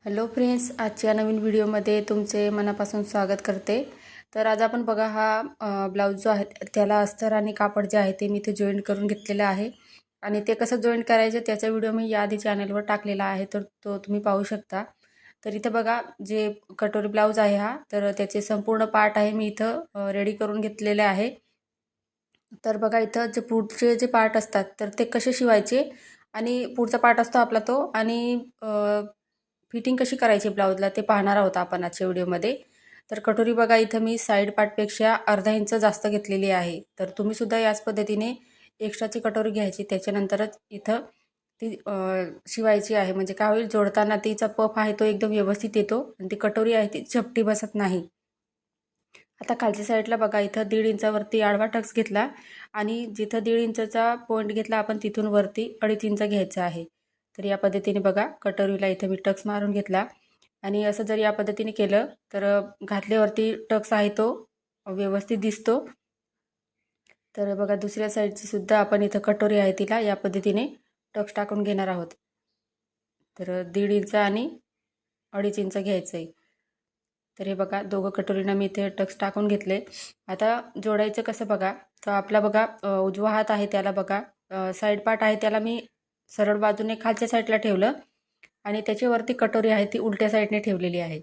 Hello friends, आजच्या नवीन व्हिडिओमध्ये तुमचे मनापासून स्वागत करते। तर आज आपण बघा हा ब्लाऊज जो आहे त्याला अस्तर आणि कापड जे आहे ते मी इथे जॉईंट करून घेतलेलं आहे आणि ते कसं जॉईंट करायचं त्याचा व्हिडिओ मी याआधी चॅनलवर टाकलेला आहे, तर तो तुम्ही पाहू शकता। तर इथे बघा जे कटोरी ब्लाऊज आहे हा, तर त्याचे संपूर्ण पार्ट आहे मी इथं रेडी करून घेतलेले आहे। तर बघा इथं जे पुढचे जे पार्ट असतात तर ते कसे शिवायचे आणि पुढचा पार्ट असतो आपला तो आणि फिटिंग कशी करायची ब्लाऊजला ते पाहणार आहोत आपण आजच्या व्हिडिओमध्ये। तर कटोरी बघा इथं मी साईड पार्टपेक्षा अर्धा इंच जास्त घेतलेली आहे। तर तुम्ही सुद्धा याच पद्धतीने एक्स्ट्राची कटोरी घ्यायची, त्याच्यानंतरच इथं ती शिवायची आहे। म्हणजे काय होईल, जोडताना तिचा पफ आहे तो एकदम व्यवस्थित येतो आणि ती कटोरी आहे ती चपटी बसत नाही। आता खालच्या साईडला बघा इथं 1.5 इंचावरती आडवा टक्स घेतला आणि जिथं 1.5 इंचाचा पॉईंट घेतला आपण तिथून वरती 2.5 इंच घ्यायचा आहे। तर या पद्धतीने बघा कटोरीला इथं मी टक्स मारून घेतला आणि असं जर या पद्धतीने केलं तर घातल्यावरती टक्स आहे तो व्यवस्थित दिसतो। तर बघा दुसऱ्या साईडची सुद्धा आपण इथं कटोरी आहे तिला या पद्धतीने टक्स टाकून घेणार आहोत। तर 1.5 इंच आणि 2.5 इंच घ्यायचं आहे। तर हे बघा दोघं कटोरीना मी इथे टक्स टाकून घेतले। आता जोडायचं कसं बघा, तर आपला बघा उजवा हात आहे त्याला बघा साईड पार्ट आहे त्याला मी सरळ बाजूने खालच्या साईडला ठेवलं आणि त्याच्यावरती कटोरी आहे ती उलट्या साईडने ठेवलेली आहे।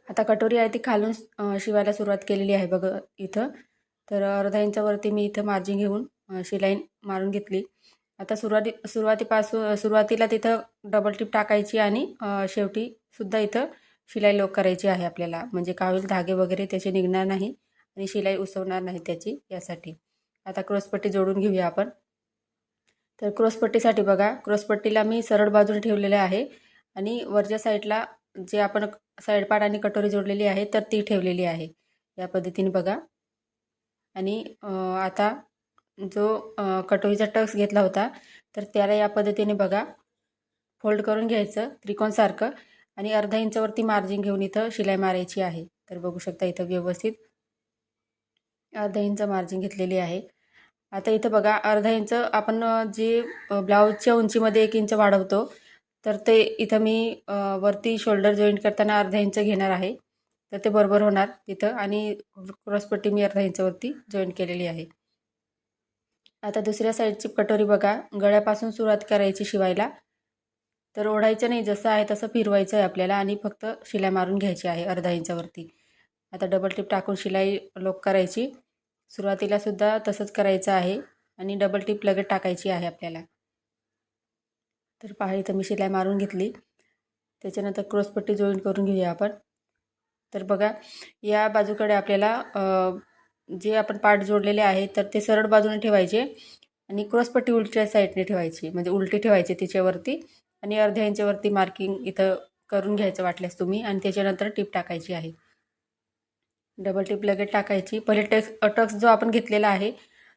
आता कटोरी आहे ती खालून शिवायला सुरुवात केलेली आहे बघा इथं। तर अर्धा इंचावरती मी इथं मार्जिन घेऊन शिलाई मारून घेतली। आता सुरुवातीला तिथं डबल टिप टाकायची आणि शेवटी सुद्धा इथं शिलाई लॉक करायची आहे आपल्याला। म्हणजे काय होईल, धागे वगैरे त्याचे निघणार नाही आणि शिलाई उसवणार नाही त्याची, यासाठी। आता क्रॉसपट्टी जोडून घेऊया आपण। तर क्रॉसपट्टीसाठी बघा क्रॉसपट्टीला मी सरळ बाजूने ठेवलेले आहे आणि वरच्या साईडला जे आपण साईड पार्ट आणि कटोरी जोडलेली आहे तर ती ठेवलेली आहे या पद्धतीने बघा। आणि आता जो कटोरीचा टक्स घेतला होता तर त्याला या पद्धतीने बघा फोल्ड करून घ्यायचं त्रिकोणसारखं आणि अर्धा इंचावरती मार्जिन घेऊन इथं शिलाई मारायची आहे। तर बघू शकता इथं व्यवस्थित अर्धा इंच मार्जिन घेतलेली आहे। आता इथं बघा अर्धा इंच आपण जे ब्लाऊजच्या उंचीमध्ये 1 इंच वाढवतो तर ते इथं मी वरती शोल्डर जॉईंट करताना अर्धा इंच घेणार आहे, तर ते बरोबर होणार तिथं। आणि क्रॉसपट्टी मी अर्धा इंचावरती जॉईंट केलेली आहे। आता दुसऱ्या साईडची कटोरी बघा गळ्यापासून सुरुवात करायची शिवायला। तर ओढायचं नाही, जसं आहे तसं फिरवायचं आहे आपल्याला आणि फक्त शिलाई मारून घ्यायची आहे अर्धा इंचावरती। आता डबल टिप टाकून शिलाई लॉक करायची। सुरुवातीला सुद्धा तसंच करायचं आहे आणि डबल टिप लगेच टाकायची आहे आपल्याला। तर पहा इथं मी शिलाई मारून घेतली, त्याच्यानंतर क्रॉसपट्टी जॉईंट करून घेऊया आपण। तर बघा या बाजूकडे आपल्याला जे आपण पार्ट जोडलेले आहे तर ते सरळ बाजूने ठेवायचे आणि क्रॉसपट्टी उलट्या साईडने ठेवायची, म्हणजे उलटी ठेवायची तिच्यावरती आणि अर्ध्या इंचावरती मार्किंग इथं करून घ्यायचं वाटल्यास तुम्ही आणि त्याच्यानंतर टिप टाकायची आहे। डबल टिप लगेच टाकायची। पहिले टक्स जो आपण घेतलेला आहे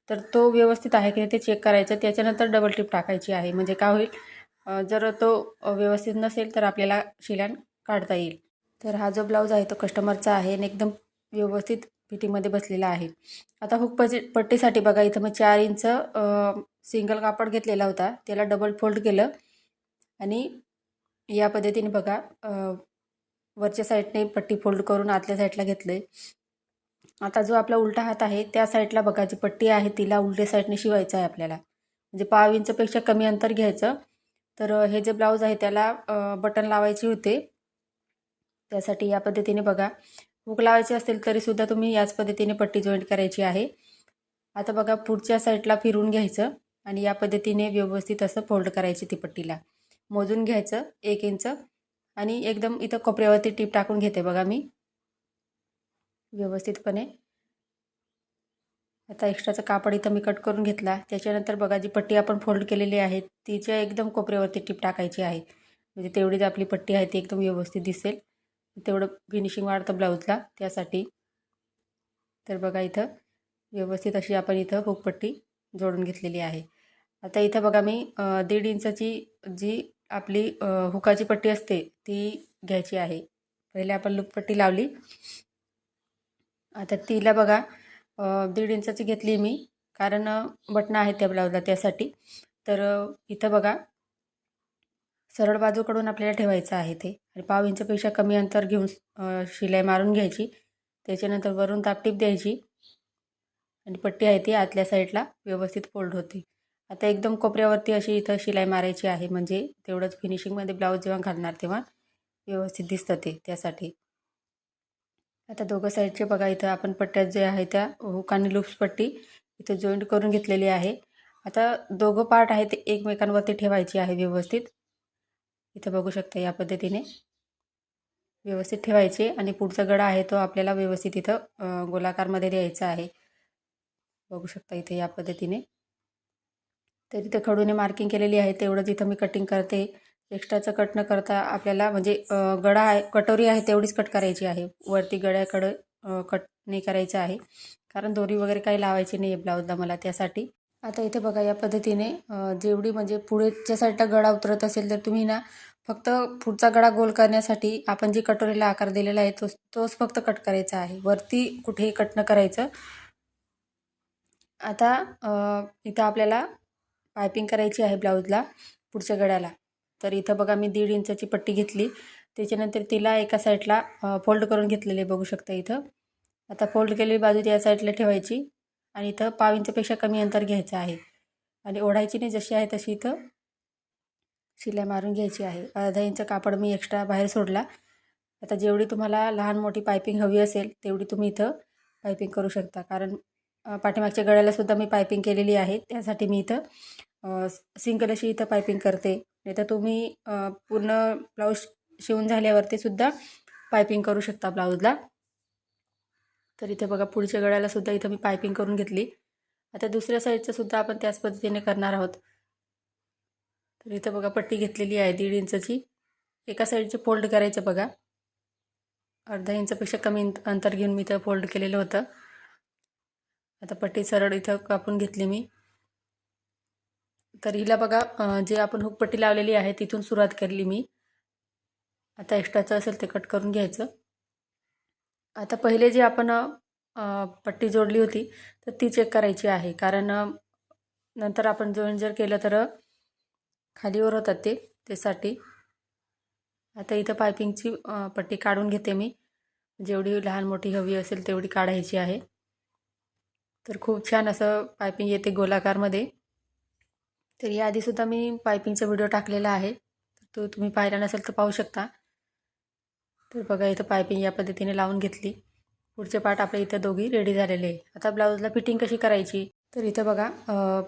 तर तो व्यवस्थित आहे की नाही ते चेक करायचं, त्याच्यानंतर डबल टिप टाकायची आहे। म्हणजे काय होईल, जर तो व्यवस्थित नसेल तर आपल्याला शिलाई काढता येईल। तर हा जो ब्लाऊज आहे तो कस्टमरचा आहे आणि एकदम व्यवस्थित फिटिंगमध्ये बसलेला आहे। आता हुक पट्टीसाठी बघा इथं मी 4 इंच सिंगल कापड घेतलेला होता, त्याला डबल फोल्ड केलं आणि या पद्धतीने बघा वरच्या साईडने पट्टी फोल्ड करून आतल्या साईडला घेतले। आता जो आपला उलटा हात आहे त्या साईडला बघा जी पट्टी आहे तिला उलट्या साईडने शिवायचं आहे आपल्याला, म्हणजे पाव इंचपेक्षा कमी अंतर घ्यायचं। तर हे जे ब्लाऊज आहे त्याला बटन लावायचे होते, त्यासाठी या पद्धतीने बघा हुक लावायचे असतील तरीसुद्धा तुम्ही याच पद्धतीने पट्टी जॉईंट करायची आहे। आता बघा पुढच्या साईडला फिरून घ्यायचं आणि या पद्धतीने व्यवस्थित असं फोल्ड करायची ती पट्टीला। मोजून घ्यायचं 1 इंच आणि एकदम इथं कोपऱ्यावरती टीप टाकून घेते बघा मी व्यवस्थितपणे। आता एक्स्ट्राचं कापड इथं मी कट करून घेतला, त्याच्यानंतर बघा जी पट्टी आपण फोल्ड केलेली आहे तिच्या एकदम कोपऱ्यावरती टीप टाकायची आहे, म्हणजे तेवढीच आपली पट्टी आहे ती एकदम व्यवस्थित दिसेल, तेवढं फिनिशिंग वाढतं ब्लाऊजला त्यासाठी। तर बघा इथं व्यवस्थित अशी आपण इथं हुकपट्टी जोडून घेतलेली आहे। आता इथं बघा मी 1.5 इंचाची जी आपली हुकाची पट्टी असते ती घ्यायची आहे। पहिले आपण लूपपट्टी लावली, आता तिला बघा 1.5 इंचाची घेतली मी, कारण बटणं आहेत त्या ब्लाऊजला त्यासाठी। तर इथं बघा सरळ बाजूकडून आपल्याला ठेवायचं आहे ते आणि 1/2 इंचपेक्षा कमी अंतर घेऊन शिलाई मारून घ्यायची. त्याच्यानंतर वरून दाबटीप द्यायची आणि पट्टी आहे ती आतल्या साईडला व्यवस्थित फोल्ड होते. आता एकदम कोपऱ्यावरती अशी इथं शिलाई मारायची आहे, म्हणजे तेवढंच फिनिशिंगमध्ये ब्लाऊज जेव्हा घालणार तेव्हा व्यवस्थित दिसतं ते, त्यासाठी. आता दोघं साईडचे बघा इथं आपण पट्ट्यात जे आहे त्या हुक आणि लूप्स पट्टी इथं जॉईंट करून घेतलेली आहे. आता दोघं पार्ट आहे ते एकमेकांवरती ठेवायची आहे व्यवस्थित. इथं बघू शकता या पद्धतीने व्यवस्थित ठेवायचे आणि पुढचा गळा आहे तो आपल्याला व्यवस्थित इथं गोलाकारमध्ये द्यायचा आहे. बघू शकता इथे या पद्धतीने. तर इथे खडूने मार्किंग केलेली आहे, तेवढंच इथं मी कटिंग करते. एक्स्ट्राचं कट न करता आपल्याला म्हणजे गळा आहे, कटोरी आहे तेवढीच कट करायची आहे. वरती गळ्याकडं कट नाही करायचं आहे, कारण दोरी वगैरे काही लावायची नाही आहे ब्लाऊजला मला, त्यासाठी. आता इथे बघा या पद्धतीने जेवढी म्हणजे पुढेच्या साईडला गळा उतरत असेल तर तुम्ही ना फक्त पुढचा गळा गोल करण्यासाठी आपण जे कटोरीला आकार दिलेला आहे तोच फक्त कट करायचा आहे, वरती कुठेही कट न करायचं. आता इथं आपल्याला पायपिंग करायची आहे ब्लाऊजला पुढच्या गळ्याला. तर इथं बघा मी 1.5 इंचाची पट्टी घेतली. त्याच्यानंतर तिला एका साईडला फोल्ड करून घेतलेले बघू शकता इथं. आता फोल्ड केलेली बाजू त्या साईडला ठेवायची आणि इथं 1/2 इंचपेक्षा कमी अंतर घ्यायचं आहे आणि ओढायची नाही, जशी आहे तशी इथं शिलाई मारून घ्यायची आहे. अर्धा इंच कापड मी एक्स्ट्रा बाहेर सोडला. आता जेवढी तुम्हाला लहान मोठी पायपिंग हवी असेल तेवढी तुम्ही इथं पायपिंग करू शकता, कारण पाठीमागच्या गळ्याला सुद्धा मी पायपिंग केलेली आहे. त्यासाठी मी इथं सिंगल अशी इथं पायपिंग करते. नाही तर तुम्ही पूर्ण ब्लाऊज शिवून झाल्यावरती सुद्धा पायपिंग करू शकता ब्लाऊजला. तर इथे बघा पुढच्या गळ्याला सुद्धा इथं मी पायपिंग करून घेतली. आता दुसऱ्या साईडचं सुद्धा आपण त्याच पद्धतीने करणार आहोत. तर इथं बघा पट्टी घेतलेली आहे 1.5 इंचची. एका साईडचे फोल्ड करायचं बघा. अर्धा इंचपेक्षा कमी अंतर घेऊन मी इथं फोल्ड केलेलं होतं. आता पट्टी सरळ इथं कापून घेतली मी. तर हिला बघा जे आपण हुकपट्टी लावलेली आहे तिथून सुरुवात केली मी. आता एक्स्ट्राचं असेल ते कट करून घ्यायचं. आता पहिले जे आपण पट्टी जोडली होती तर ती चेक करायची आहे, कारण नंतर आपण जॉईन जर केलं तर खालीवर होतात ते, त्यासाठी. आता इथं पायपिंगची पट्टी काढून घेते मी. जेवढी लहान मोठी हवी असेल तेवढी काढायची आहे. तर खूप छान असं पायपिंग येते गोलाकारमध्ये. तर याआधीसुद्धा मी पायपिंगचा व्हिडिओ टाकलेला आहे, तो तुम्ही पाहिला नसेल तर पाहू शकता. तर बघा इथं पायपिंग या पद्धतीने लावून घेतली. पुढचे पार्ट आपल्या इथं दोघी रेडी झालेले आहे. आता ब्लाऊजला फिटिंग कशी करायची, तर इथं बघा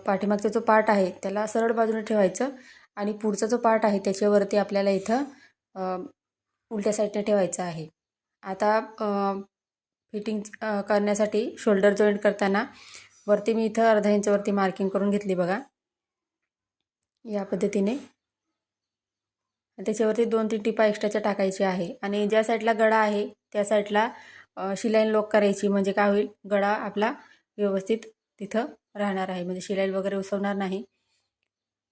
पाठीमागचा जो पार्ट आहे त्याला सरळ बाजूने ठेवायचं आणि पुढचा जो पार्ट आहे त्याच्यावरती आपल्याला इथं उलट्या साईडने ठेवायचं आहे. आता फिटिंग करण्यासाठी शोल्डर जॉईंट करताना वरती मी इथं अर्धा इंचवरती मार्किंग करून घेतली बघा या पद्धतीने. त्याच्यावरती 2-3 टिपा एक्स्ट्राच्या टाकायच्या आहे आणि ज्या साईडला गळा आहे त्या साईडला शिलाई लॉक करायची, म्हणजे काय होईल, गळा आपला व्यवस्थित तिथं राहणार आहे, म्हणजे शिलाई वगैरे उसवणार नाही.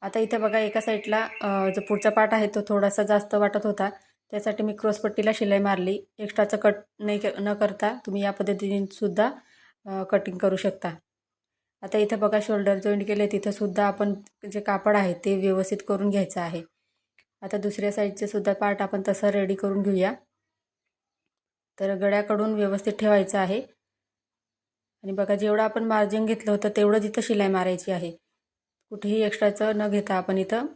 आता इथं बघा एका साईडला जो पुढचा पार्ट आहे तो थोडासा जास्त वाटत होता, त्यासाठी मी क्रॉसपट्टीला शिलाई मारली. एक्स्ट्राचं कट न करता तुम्ही या पद्धतीने सुद्धा कटिंग करू शकता. आता इथं बघा शोल्डर जॉईंट केले, तिथंसुद्धा आपण जे कापड आहे ते व्यवस्थित करून घ्यायचं आहे. आता दुसऱ्या साईडचे सुद्धा पार्ट आपण तसं रेडी करून घेऊया. तर गळ्याकडून व्यवस्थित ठेवायचं आहे आणि बघा जेवढं आपण मार्जिन घेतलं होतं तेवढंच इथं शिलाई मारायची आहे. कुठेही एक्स्ट्राचं न घेता आपण इथं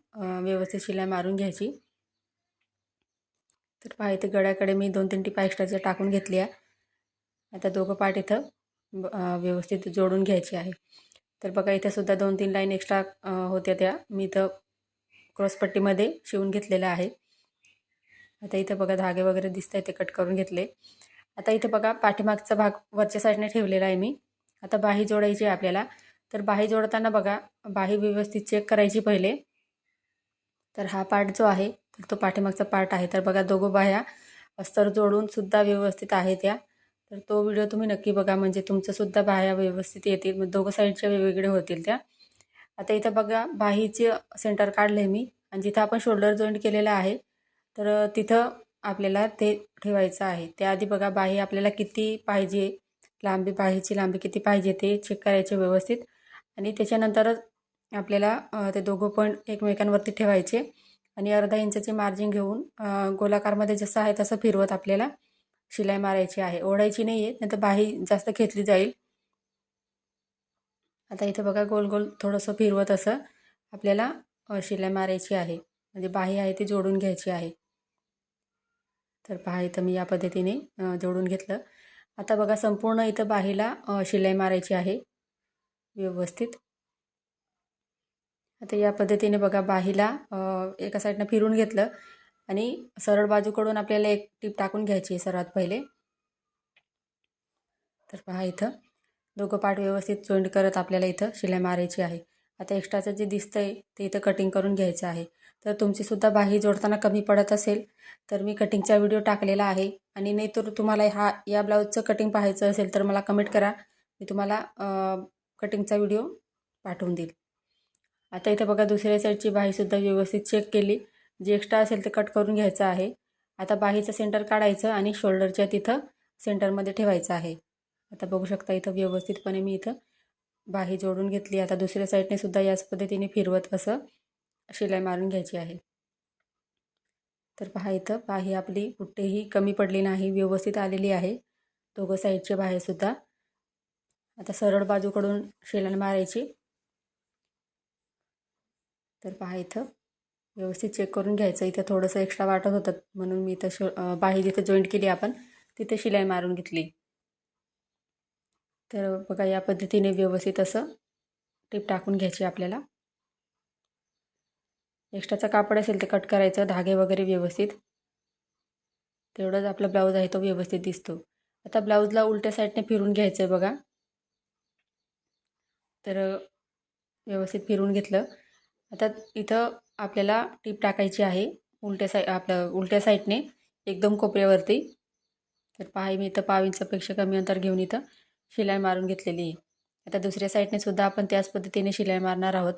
व्यवस्थित शिलाई मारून घ्यायची. तर पहा इथे गळ्याकडे मी 2-3 टिपा एक्स्ट्राच्या टाकून घेतल्या. आता दोघं पार्ट इथं व्यवस्थित जोडून घ्यायचे आहे. तर बघा इथं सुद्धा 2-3 लाईन एक्स्ट्रा होत्या, त्या मी इथं क्रॉसपट्टीमध्ये शिवून घेतलेलं आहे. आता इथं बघा धागे वगैरे दिसत आहेत ते कट करून घेतले. आता इथं बघा पाठीमागचा भाग वरच्या साईडने ठेवलेला आहे मी. आता बाही जोडायची आहे आपल्याला. तर बाही जोडताना बघा बाही व्यवस्थित चेक करायची पहिले. तर हा पार्ट जो आहे तर तो पाठीमागचा पार्ट आहे. तर बघा दोघं बाह्या अस्तर जोडून सुद्धा व्यवस्थित आहे त्या. तर तो व्हिडिओ तुम्ही नक्की बघा, म्हणजे तुमचंसुद्धा बाह्या व्यवस्थित येतील, मग दोघं साईडच्या वेगवेगळे होतील त्या. आता इथं बघा बाहीचे सेंटर काढलं आहे मी आणि जिथं आपण शोल्डर जॉईंट केलेलं आहे तर तिथं आपल्याला ते ठेवायचं आहे. त्याआधी बघा बाही आपल्याला किती पाहिजे, लांबी, बाहीची लांबी किती पाहिजे ते चेक करायचे व्यवस्थित आणि त्याच्यानंतरच आपल्याला ते दोघं पॉईंट एकमेकांवरती ठेवायचे आणि अर्धा इंचाची मार्जिन घेऊन गोलाकारमध्ये जसं आहे तसं फिरवत आपल्याला शिलाई मारायची आहे. ओढायची नाही आहे, नाहीतर बाही जास्त खेचली जाईल. आता इथे बघा गोल गोल थोडंसं फिरवत असं आपल्याला शिलाई मारायची आहे. म्हणजे बाही आहे ती जोडून घ्यायची आहे. तर पहा इथं मी या पद्धतीने जोडून घेतलं. आता बघा संपूर्ण इथं बाहीला शिलाई मारायची आहे व्यवस्थित. आता या पद्धतीने बघा बाहीला एका साईडनं फिरून घेतलं आणि सरळ बाजूकडून आपल्याला एक टीप टाकून घ्यायची आहे सर्वात पहिले. तर पहा इथं दोघं पार्ट व्यवस्थित जॉईंट करत आपल्याला इथं शिलाई मारायची आहे. आता एक्स्ट्राचं जे दिसतंय ते इथं कटिंग करून घ्यायचं आहे. तर तुमचीसुद्धा बाही जोडताना कमी पडत असेल तर मी कटिंगचा व्हिडिओ टाकलेला आहे. आणि नाही तर तुम्हाला या ब्लाऊजचं कटिंग पाहायचं असेल तर मला कमेंट करा, मी तुम्हाला कटिंगचा व्हिडिओ पाठवून देईल. आता इथं बघा दुसऱ्या साईडची बाहीसुद्धा व्यवस्थित चेक केली. जे एक्स्ट्रा असेल ते कट करून घ्यायचं आहे. आता बाहीचं सेंटर काढायचं आणि शोल्डरच्या तिथं सेंटरमध्ये ठेवायचं आहे. आता बघू शकता इथं व्यवस्थितपणे मी इथं बाही जोडून घेतली. आता दुसऱ्या साईडने सुद्धा याच पद्धतीने फिरवत असं शिलाई मारून घ्यायची आहे. तर पहा इथं बाही आपली कुठेही कमी पडली नाही, व्यवस्थित आलेली आहे दोघं साईडचे बाहीसुद्धा. आता सरळ बाजूकडून शिलाई मारायची. तर पहा इथं व्यवस्थित चेक करून घ्यायचं. इथं थोडंसं एक्स्ट्रा वाटत होतं म्हणून मी इथं बाही जिथं जॉईंट केली आपण तिथे शिलाई मारून घेतली. तर बघा या पद्धतीने व्यवस्थित असं टीप टाकून घ्यायची आपल्याला. एक्स्ट्राचं कापड असेल ते कट करायचं, धागे वगैरे व्यवस्थित. तेवढंच आपला ब्लाऊज आहे तो व्यवस्थित दिसतो. आता ब्लाऊजला उलट्या साईडने फिरून घ्यायचं आहे बघा. तर व्यवस्थित फिरून घेतलं. आता इथं आपल्याला टीप टाकायची आहे उलट्या साईडने एकदम कोपऱ्यावरती. तर पहा मी इथं 1/2 इंचापेक्षा कमी अंतर घेऊन इथं शिलाई मारून घेतलेली आहे. आता दुसऱ्या साईडने सुद्धा आपण त्याच पद्धतीने शिलाई मारणार आहोत.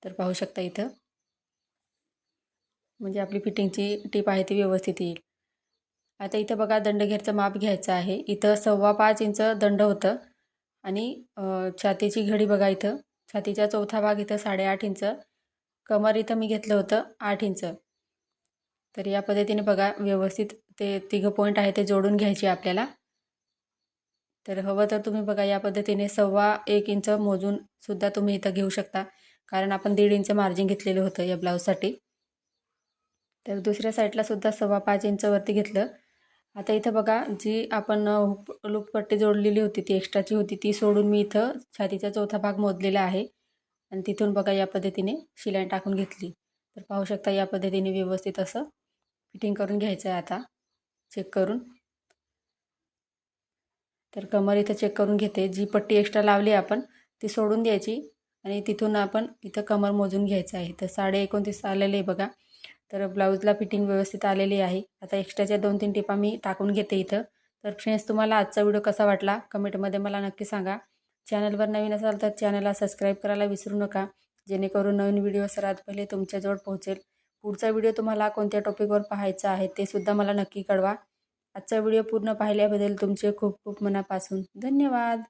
तर पाहू शकता इथं म्हणजे आपली फिटिंगची टीप आहे ती व्यवस्थित येईल. आता इथं बघा दंडघेरचं माप घ्यायचं आहे. इथं 5.25 इंच दंड होतं आणि छातीची घडी बघा इथं छातीचा चौथा भाग इथं 8.5 इंच, कमर इथं मी घेतलं होतं 8 इंच. तर या पद्धतीने बघा व्यवस्थित ते तिघं पॉईंट आहे ते जोडून घ्यायचे आपल्याला. तर हवं तर तुम्ही बघा या पद्धतीने 1.25 इंच मोजून सुद्धा तुम्ही इथं घेऊ शकता, कारण आपण 1.5 इंच मार्जिन घेतलेलं होतं या ब्लाऊजसाठी. तर दुसऱ्या साईडला सुद्धा 5.25 इंचवरती घेतलं. आता इथं बघा जी आपण लूपपट्टी जोडलेली होती ती एक्स्ट्राची होती ती सोडून मी इथं छातीचा चौथा भाग मोजलेला आहे आणि तिथून बघा या पद्धतीने शिलाई टाकून घेतली. तर पाहू शकता या पद्धतीने व्यवस्थित असं फिटिंग करून घ्यायचं आहे. आता चेक करून तर कमर इथं चेक करून घेते. जी पट्टी एक्स्ट्रा लावली आपण ती सोडून द्यायची आणि तिथून आपण इथं कमर मोजून घ्यायचं आहे. तर 29.5 आलेले आहे बघा. तर ब्लाऊजला फिटिंग व्यवस्थित आलेली आहे. आता एक्स्ट्राच्या 2-3 टिपा मी टाकून घेते इथं. तर फ्रेंड्स तुम्हाला आजचा व्हिडिओ कसा वाटला कमेंटमध्ये मला नक्की सांगा. चॅनलवर नवीन असाल तर चॅनलला सबस्क्राईब करायला विसरू नका, जेणेकरून नवीन व्हिडिओ सर्वात पहिले तुमच्याजवळ पोहोचेल. पुढचा व्हिडिओ तुम्हाला कोणत्या टॉपिकवर पाहायचा आहे ते सुद्धा मला नक्की कळवा. आजचा व्हिडिओ पूर्ण पाहिल्याबद्दल तुमचे खूप खूप मनापासून धन्यवाद.